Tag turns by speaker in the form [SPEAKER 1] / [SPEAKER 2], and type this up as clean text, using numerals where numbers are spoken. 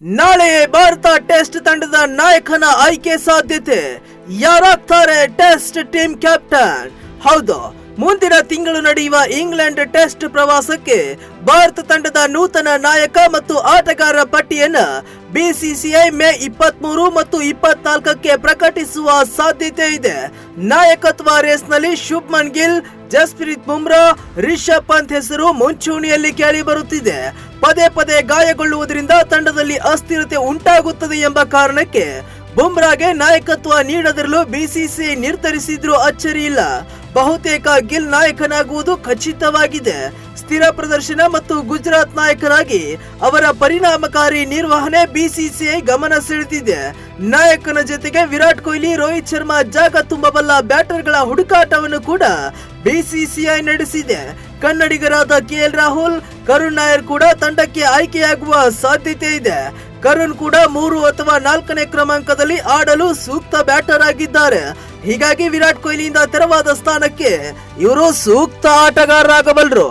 [SPEAKER 1] ನಾಳೆ ಭಾರತ ಟೆಸ್ಟ್ ತಂಡದ ನಾಯಕನ ಆಯ್ಕೆ ಸಾಧ್ಯತೆ. ಯಾರಾಗ್ತಾರೆ ಟೆಸ್ಟ್ ಟೀಮ್ ಕ್ಯಾಪ್ಟನ್? ಹೌದು, ಮುಂದಿನ ತಿಂಗಳು ನಡೆಯುವ ಇಂಗ್ಲೆಂಡ್ ಟೆಸ್ಟ್ ಪ್ರವಾಸಕ್ಕೆ ಭಾರತ ತಂಡದ ನೂತನ ನಾಯಕ ಮತ್ತು ಆಟಗಾರರ ಪಟ್ಟಿಯನ್ನ ಬಿಸಿಸಿಐ ಮೇ 23 ಮತ್ತು 24ಕ್ಕೆ ಪ್ರಕಟಿಸುವ ಸಾಧ್ಯತೆ ಇದೆ. ನಾಯಕತ್ವ ರೇಸ್ನಲ್ಲಿ ಶುಭ್ಮನ್ ಗಿಲ್, ಜಸ್ಪ್ರೀತ್ ಬುಮ್ರಾ, ರಿಷಬ್ ಪಂತ್ ಹೆಸರು ಮುಂಚೂಣಿಯಲ್ಲಿ ಕೇಳಿ ಬರುತ್ತಿದೆ. ಪದೇ ಪದೇ ಗಾಯಗೊಳ್ಳುವುದರಿಂದ ತಂಡದಲ್ಲಿ ಅಸ್ಥಿರತೆ ಉಂಟಾಗುತ್ತದೆ ಎಂಬ ಕಾರಣಕ್ಕೆ ಬುಮ್ರಾಗೆ ನಾಯಕತ್ವ ನೀಡದಿರಲು ಬಿಸಿಸಿಐ ನಿರ್ಧರಿಸಿದ್ರೂ ಅಚ್ಚರಿ ಇಲ್ಲ. ಬಹುತೇಕ ಗಿಲ್ ನಾಯಕನಾಗುವುದು ಖಚಿತವಾಗಿದೆ. ಸ್ಥಿರ ಪ್ರದರ್ಶನ ಮತ್ತು ಗುಜರಾತ್ ನಾಯಕರಾಗಿ ಅವರ ಪರಿಣಾಮಕಾರಿ ನಿರ್ವಹಣೆ ಬಿಸಿಸಿಐ ಗಮನ ಸೆಳೆದಿದೆ. ನಾಯಕನ ಜೊತೆಗೆ ವಿರಾಟ್ ಕೊಹ್ಲಿ, ರೋಹಿತ್ ಶರ್ಮಾ ಜಾಗ ತುಂಬಬಲ್ಲ ಬ್ಯಾಟರ್ಗಳ ಹುಡುಕಾಟವನ್ನು ಕೂಡ ಬಿಸಿಸಿಐ ನಡೆಸಿದೆ. ಕನ್ನಡಿಗರಾದ ಕೆಎಲ್ ರಾಹುಲ್, ಕರುಣ್ ನಾಯರ್ ಕೂಡ ತಂಡಕ್ಕೆ ಆಯ್ಕೆಯಾಗುವ ಸಾಧ್ಯತೆ ಇದೆ. ಕರುಣ್ ಕೂಡ 3 ಅಥವಾ 4ನೇ ಕ್ರಮಾಂಕದಲ್ಲಿ ಆಡಲು ಸೂಕ್ತ ಬ್ಯಾಟರ್ ಆಗಿದ್ದಾರೆ. ಹೀಗಾಗಿ ವಿರಾಟ್ ಕೊಹ್ಲಿಯಿಂದ ತೆರವಾದ ಸ್ಥಾನಕ್ಕೆ ಇವರು ಸೂಕ್ತ ಆಟಗಾರರಾಗಬಲ್ಲರು.